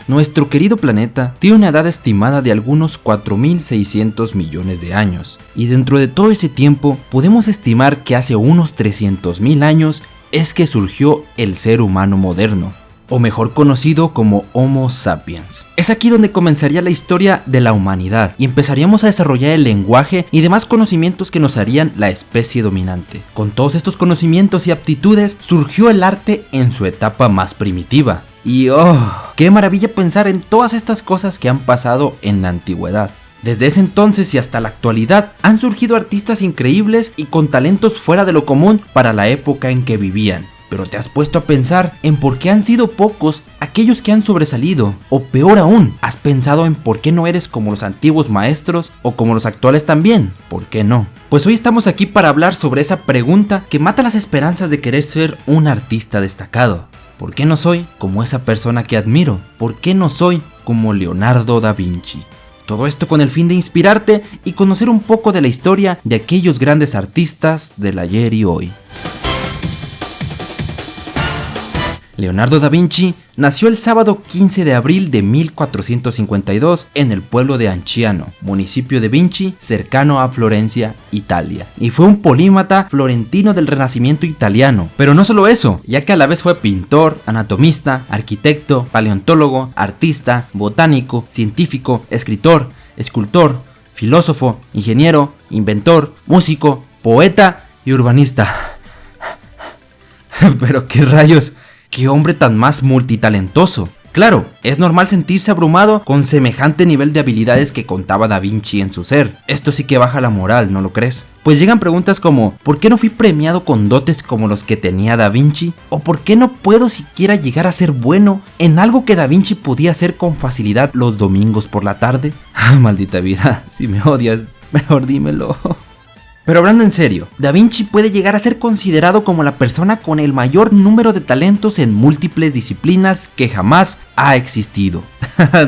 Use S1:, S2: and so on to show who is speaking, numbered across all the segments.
S1: nuestro querido planeta tiene una edad estimada de algunos 4.600 millones de años, y dentro de todo ese tiempo podemos estimar que hace unos 300.000 años es que surgió el ser humano moderno, o mejor conocido como Homo sapiens. Es aquí donde comenzaría la historia de la humanidad y empezaríamos a desarrollar el lenguaje y demás conocimientos que nos harían la especie dominante. Con todos estos conocimientos y aptitudes surgió el arte en su etapa más primitiva. Y qué maravilla pensar en todas estas cosas que han pasado en la antigüedad. Desde ese entonces y hasta la actualidad han surgido artistas increíbles y con talentos fuera de lo común para la época en que vivían. Pero ¿te has puesto a pensar en por qué han sido pocos aquellos que han sobresalido? O peor aún, ¿has pensado en por qué no eres como los antiguos maestros o como los actuales también? ¿Por qué no? Pues hoy estamos aquí para hablar sobre esa pregunta que mata las esperanzas de querer ser un artista destacado. ¿Por qué no soy como esa persona que admiro? ¿Por qué no soy como Leonardo da Vinci? Todo esto con el fin de inspirarte y conocer un poco de la historia de aquellos grandes artistas del ayer y hoy. Leonardo da Vinci nació el sábado 15 de abril de 1452 en el pueblo de Anciano, municipio de Vinci, cercano a Florencia, Italia. Y fue un polímata florentino del Renacimiento italiano. Pero no solo eso, ya que a la vez fue pintor, anatomista, arquitecto, paleontólogo, artista, botánico, científico, escritor, escultor, filósofo, ingeniero, inventor, músico, poeta y urbanista. Pero qué rayos. ¡Qué hombre tan más multitalentoso! Claro, es normal sentirse abrumado con semejante nivel de habilidades que contaba Da Vinci en su ser. Esto sí que baja la moral, ¿no lo crees? Pues llegan preguntas como ¿por qué no fui premiado con dotes como los que tenía Da Vinci? ¿O por qué no puedo siquiera llegar a ser bueno en algo que Da Vinci podía hacer con facilidad los domingos por la tarde? ¡Ah, maldita vida! Si me odias, mejor dímelo. Pero hablando en serio, Da Vinci puede llegar a ser considerado como la persona con el mayor número de talentos en múltiples disciplinas que jamás ha existido.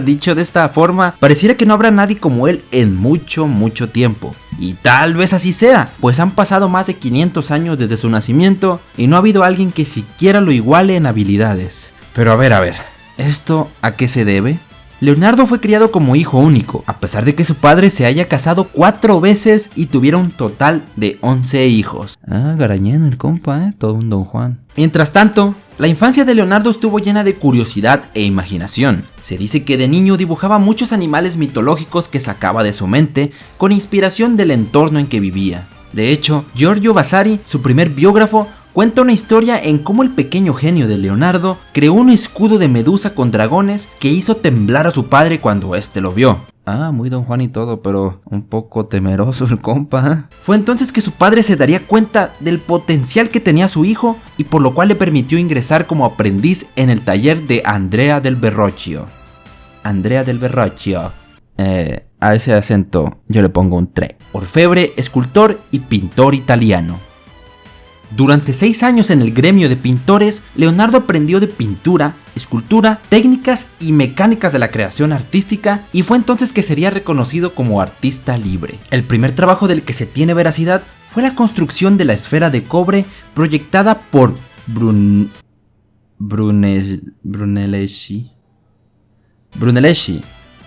S1: Dicho de esta forma, pareciera que no habrá nadie como él en mucho tiempo. Y tal vez así sea, pues han pasado más de 500 años desde su nacimiento y no ha habido alguien que siquiera lo iguale en habilidades. Pero a ver, ¿esto a qué se debe? Leonardo fue criado como hijo único, a pesar de que su padre se haya casado 4 veces y tuviera un total de 11 hijos. Garañeno el compa, todo un Don Juan. Mientras tanto, la infancia de Leonardo estuvo llena de curiosidad e imaginación. Se dice que de niño dibujaba muchos animales mitológicos que sacaba de su mente con inspiración del entorno en que vivía. De hecho, Giorgio Vasari, su primer biógrafo, cuenta una historia en cómo el pequeño genio de Leonardo creó un escudo de medusa con dragones que hizo temblar a su padre cuando éste lo vio. Muy Don Juan y todo, pero un poco temeroso el compa. Fue entonces que su padre se daría cuenta del potencial que tenía su hijo y por lo cual le permitió ingresar como aprendiz en el taller de Andrea del Verrocchio. Andrea del Verrocchio. A ese acento yo le pongo un 3. Orfebre, escultor y pintor italiano. Durante 6 años en el gremio de pintores, Leonardo aprendió de pintura, escultura, técnicas y mecánicas de la creación artística y fue entonces que sería reconocido como artista libre. El primer trabajo del que se tiene veracidad fue la construcción de la esfera de cobre proyectada por Brunelleschi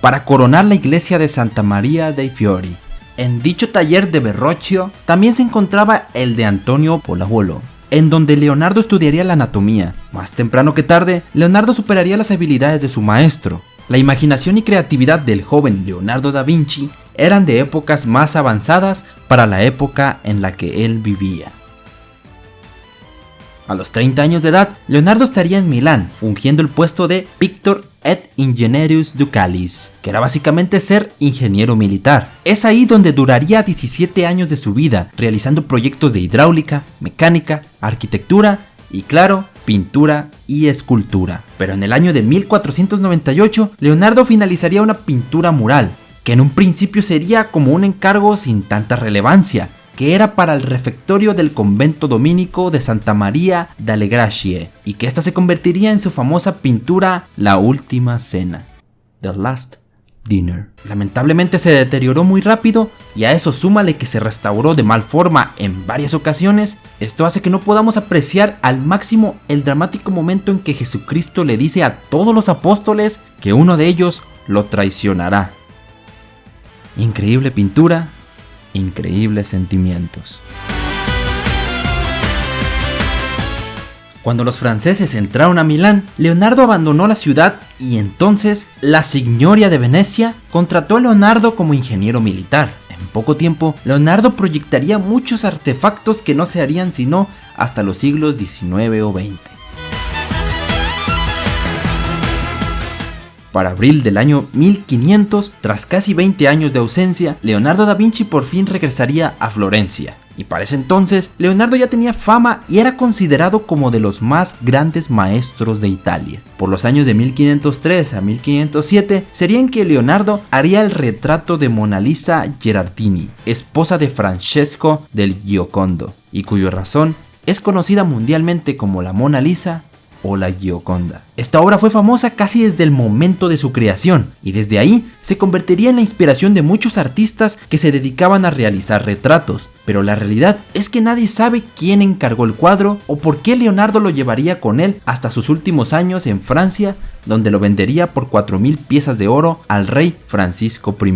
S1: para coronar la iglesia de Santa Maria dei Fiori. En dicho taller de Verrocchio también se encontraba el de Antonio Pollajuolo, en donde Leonardo estudiaría la anatomía. Más temprano que tarde, Leonardo superaría las habilidades de su maestro. La imaginación y creatividad del joven Leonardo da Vinci eran de épocas más avanzadas para la época en la que él vivía. A los 30 años de edad, Leonardo estaría en Milán, fungiendo el puesto de Pictor et Ingenierius Ducalis, que era básicamente ser ingeniero militar. Es ahí donde duraría 17 años de su vida, realizando proyectos de hidráulica, mecánica, arquitectura y, claro, pintura y escultura. Pero en el año de 1498, Leonardo finalizaría una pintura mural, que en un principio sería como un encargo sin tanta relevancia, que era para el refectorio del convento dominico de Santa Maria dalle Grazie, y que esta se convertiría en su famosa pintura La Última Cena, The Last Dinner. Lamentablemente se deterioró muy rápido y a eso súmale que se restauró de mal forma en varias ocasiones. Esto hace que no podamos apreciar al máximo el dramático momento en que Jesucristo le dice a todos los apóstoles que uno de ellos lo traicionará. Increíble pintura, increíbles sentimientos. Cuando los franceses entraron a Milán, Leonardo abandonó la ciudad y entonces la Signoria de Venecia contrató a Leonardo como ingeniero militar. En poco tiempo, Leonardo proyectaría muchos artefactos que no se harían sino hasta los siglos XIX o XX. Para abril del año 1500, tras casi 20 años de ausencia, Leonardo da Vinci por fin regresaría a Florencia. Y para ese entonces, Leonardo ya tenía fama y era considerado como de los más grandes maestros de Italia. Por los años de 1503 a 1507, sería en que Leonardo haría el retrato de Mona Lisa Gherardini, esposa de Francesco del Giocondo, y cuya razón es conocida mundialmente como la Mona Lisa o la Gioconda. Esta obra fue famosa casi desde el momento de su creación y desde ahí se convertiría en la inspiración de muchos artistas que se dedicaban a realizar retratos, pero la realidad es que nadie sabe quién encargó el cuadro o por qué Leonardo lo llevaría con él hasta sus últimos años en Francia, donde lo vendería por 4.000 piezas de oro al rey Francisco I.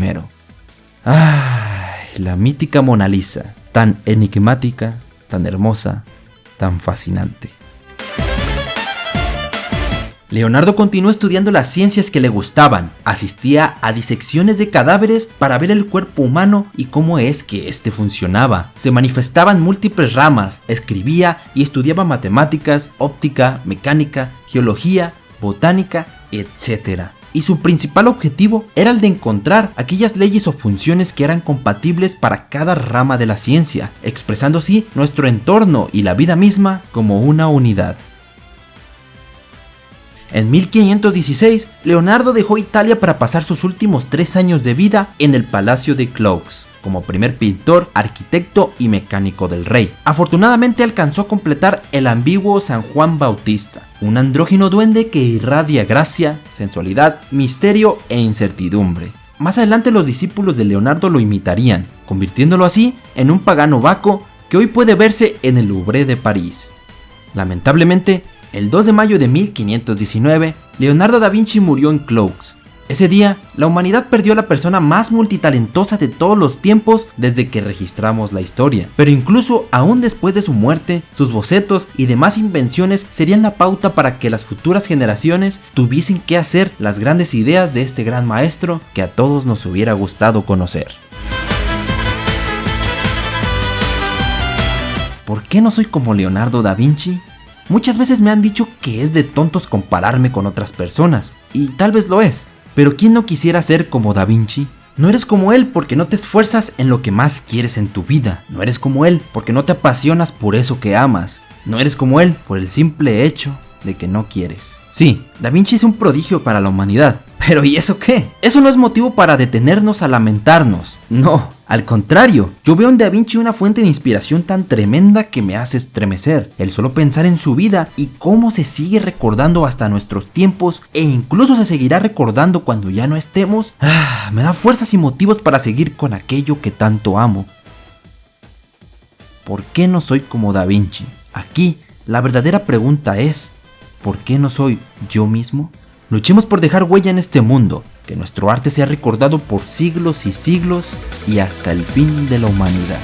S1: ¡Ay! La mítica Mona Lisa, tan enigmática, tan hermosa, tan fascinante. Leonardo continuó estudiando las ciencias que le gustaban, asistía a disecciones de cadáveres para ver el cuerpo humano y cómo es que éste funcionaba. Se manifestaba en múltiples ramas, escribía y estudiaba matemáticas, óptica, mecánica, geología, botánica, etc. Y su principal objetivo era el de encontrar aquellas leyes o funciones que eran compatibles para cada rama de la ciencia, expresando así nuestro entorno y la vida misma como una unidad. En 1516, Leonardo dejó Italia para pasar sus últimos 3 años de vida en el Palacio de Claux, como primer pintor, arquitecto y mecánico del rey. Afortunadamente alcanzó a completar el ambiguo San Juan Bautista, un andrógino duende que irradia gracia, sensualidad, misterio e incertidumbre. Más adelante los discípulos de Leonardo lo imitarían, convirtiéndolo así en un pagano Baco que hoy puede verse en el Louvre de París. Lamentablemente, el 2 de mayo de 1519, Leonardo da Vinci murió en Claux. Ese día, la humanidad perdió a la persona más multitalentosa de todos los tiempos desde que registramos la historia. Pero incluso aún después de su muerte, sus bocetos y demás invenciones serían la pauta para que las futuras generaciones tuviesen que hacer las grandes ideas de este gran maestro que a todos nos hubiera gustado conocer. ¿Por qué no soy como Leonardo da Vinci? Muchas veces me han dicho que es de tontos compararme con otras personas, y tal vez lo es, pero ¿quién no quisiera ser como Da Vinci? No eres como él porque no te esfuerzas en lo que más quieres en tu vida, no eres como él porque no te apasionas por eso que amas, no eres como él por el simple hecho de que no quieres. Sí, Da Vinci es un prodigio para la humanidad, pero ¿y eso qué? Eso no es motivo para detenernos a lamentarnos, no. Al contrario, yo veo en Da Vinci una fuente de inspiración tan tremenda que me hace estremecer. El solo pensar en su vida y cómo se sigue recordando hasta nuestros tiempos e incluso se seguirá recordando cuando ya no estemos, me da fuerzas y motivos para seguir con aquello que tanto amo. ¿Por qué no soy como Da Vinci? Aquí, la verdadera pregunta es, ¿por qué no soy yo mismo? Luchemos por dejar huella en este mundo, que nuestro arte sea recordado por siglos y siglos y hasta el fin de la humanidad.